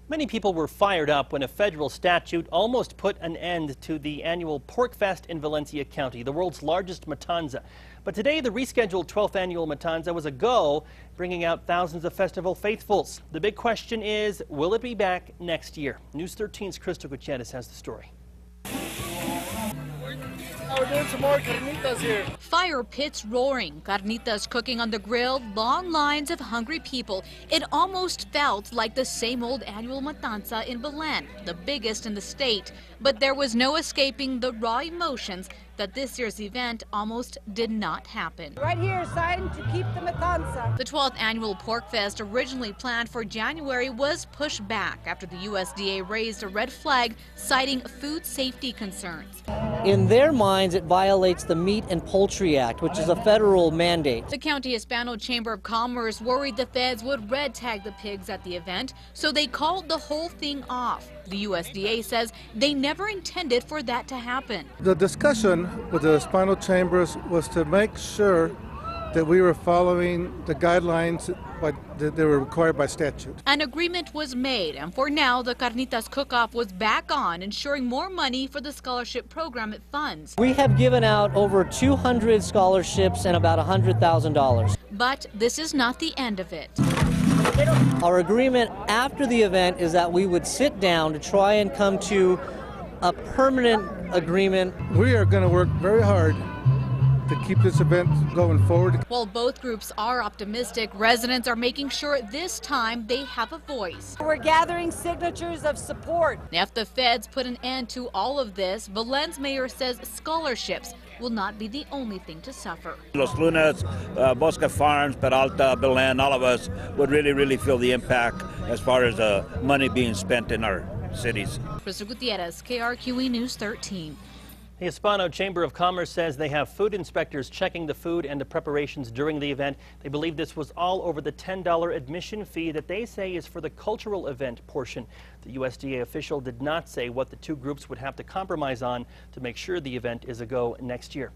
Many people were fired up when a federal statute almost put an end to the annual Pork Fest in Valencia County, the world's largest Matanza. But today, the rescheduled 12th annual Matanza was a go, bringing out thousands of festival faithfuls. The big question is, will it be back next year? News 13's Crystal Gutierrez has the story. We're doing some more carnitas here. Fire pits roaring, carnitas cooking on the grill, long lines of hungry people. It almost felt like the same old annual Matanza in Belen, the biggest in the state. But there was no escaping the raw emotions that this year's event almost did not happen. Right here, signed to keep the Matanza. The 12th annual Pork Fest, originally planned for January, was pushed back after the USDA raised a red flag citing food safety concerns. In their minds, it violates the Meat and Poultry Act, which is a federal mandate. The County Hispano Chamber of Commerce worried the feds would red tag the pigs at the event, so they called the whole thing off. The USDA says they never intended for that to happen. The discussion with the Hispano Chambers was to make sure that we were following the guidelines that were required by statute. An agreement was made, and for now, the Carnitas Cook-Off was back on, ensuring more money for the scholarship program it funds. We have given out over 200 scholarships and about $100,000. But this is not the end of it. Our agreement after the event is that we would sit down to try and come to a permanent agreement. We are going to work very hard to keep this event going forward. While both groups are optimistic, residents are making sure this time they have a voice. We're gathering signatures of support. If the feds put an end to all of this, Belen's mayor says scholarships will not be the only thing to suffer. Los Lunas, Bosque Farms, Peralta, Belen, all of us would really feel the impact as far as money being spent in our cities. Crystal Gutierrez, KRQE News 13. The Hispano Chamber of Commerce says they have food inspectors checking the food and the preparations during the event. They believe this was all over the $10 admission fee that they say is for the cultural event portion. The USDA official did not say what the two groups would have to compromise on to make sure the event is a go next year.